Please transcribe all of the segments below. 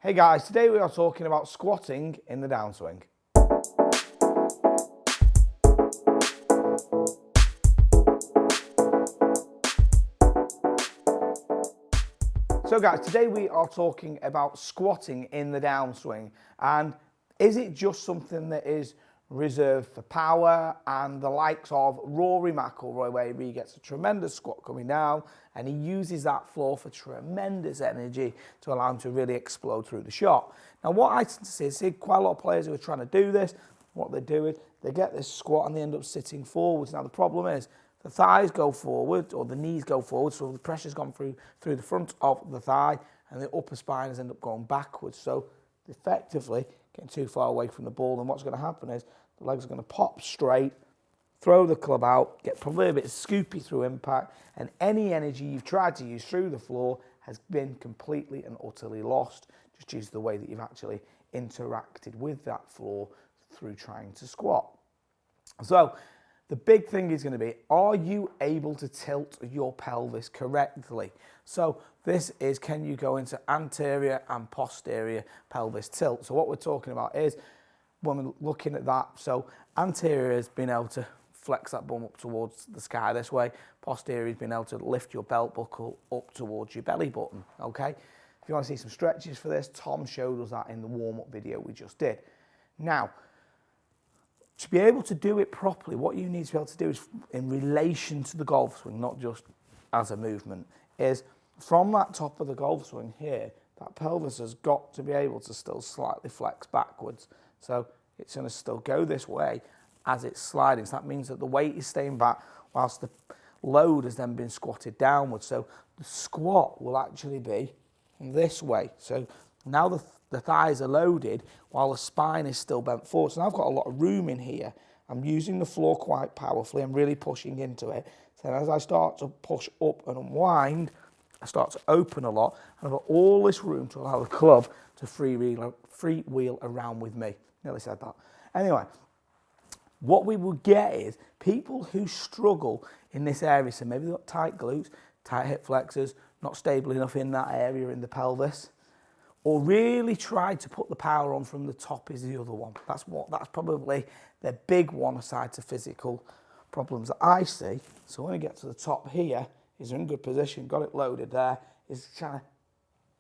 Hey guys, today we are talking about squatting in the downswing. So guys, today we are talking about squatting in the downswing, and is it just something that is reserved for power and the likes of Rory McIlroy, where he gets a tremendous squat coming down and he uses that floor for tremendous energy to allow him to really explode through the shot. Now what I see quite a lot of players who are trying to do this, what they do is they get this squat and they end up sitting forwards. Now the problem is the thighs go forward or the knees go forward, so the pressure's gone through the front of the thigh and the upper spine has ended up going backwards. So effectively getting too far away from the ball, and what's going to happen is the legs are going to pop straight, throw the club out, get probably a bit scoopy through impact, and any energy you've tried to use through the floor has been completely and utterly lost, just due to the way that you've actually interacted with that floor through trying to squat. So the big thing is going to be, are you able to tilt your pelvis correctly? So this is, can you go into anterior and posterior pelvis tilt? So what we're talking about is, when we're looking at that, so anterior is being able to flex that bum up towards the sky this way. Posterior is being able to lift your belt buckle up towards your belly button, okay? If you want to see some stretches for this, Tom showed us that in the warm-up video we just did. Now, to be able to do it properly, what you need to be able to do is, in relation to the golf swing, not just as a movement, is from that top of the golf swing here, that pelvis has got to be able to still slightly flex backwards. So it's going to still go this way as it's sliding. So that means that the weight is staying back whilst the load has then been squatted downwards. So the squat will actually be this way. So now the thighs are loaded while the spine is still bent forward. So now I've got a lot of room in here. I'm using the floor quite powerfully. I'm really pushing into it. So as I start to push up and unwind, I start to open a lot, and I've got all this room to allow the club to freewheel around with me. Nearly said that. Anyway, what we will get is people who struggle in this area, so maybe they've got tight glutes, tight hip flexors, not stable enough in that area in the pelvis, or really tried to put the power on from the top is the other one. That's probably the big one aside to physical problems that I see. So when I get to the top here, he's in good position, got it loaded there, is trying to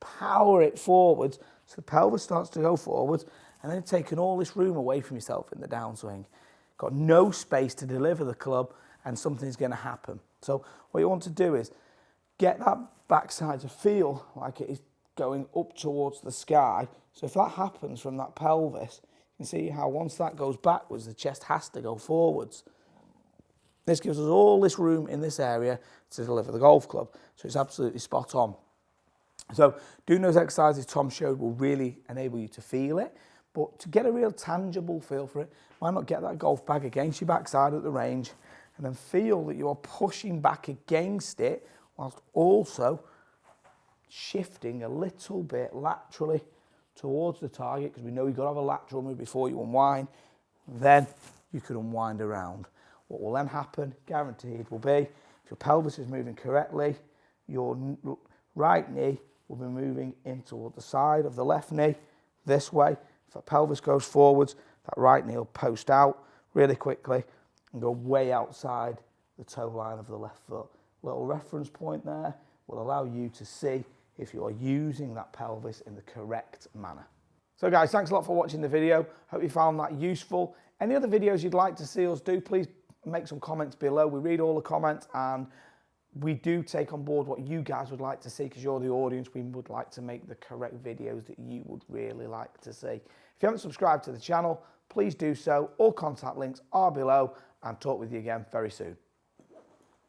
power it forwards, so the pelvis starts to go forwards, and then taking all this room away from yourself in the downswing. Got no space to deliver the club, and something's going to happen. So what you want to do is get that backside to feel like it is going up towards the sky. So if that happens from that pelvis, you can see how once that goes backwards, the chest has to go forwards. This gives us all this room in this area to deliver the golf club. So it's absolutely spot on. So doing those exercises Tom showed will really enable you to feel it, but to get a real tangible feel for it, why not get that golf bag against your backside at the range and then feel that you are pushing back against it whilst also shifting a little bit laterally towards the target, because we know you've got to have a lateral move before you unwind. Then you can unwind around. What will then happen, guaranteed, will be, if your pelvis is moving correctly, your right knee will be moving in toward the side of the left knee this way. If the pelvis goes forwards, that right knee will post out really quickly and go way outside the toe line of the left foot. Little reference point there will allow you to see if you are using that pelvis in the correct manner. So guys, thanks a lot for watching the video. Hope you found that useful. Any other videos you'd like to see us do, please make some comments below. We read all the comments and we do take on board what you guys would like to see, because you're the audience. We would like to make the correct videos that you would really like to see. If you haven't subscribed to the channel, please do so. All contact links are below, and talk with you again very soon.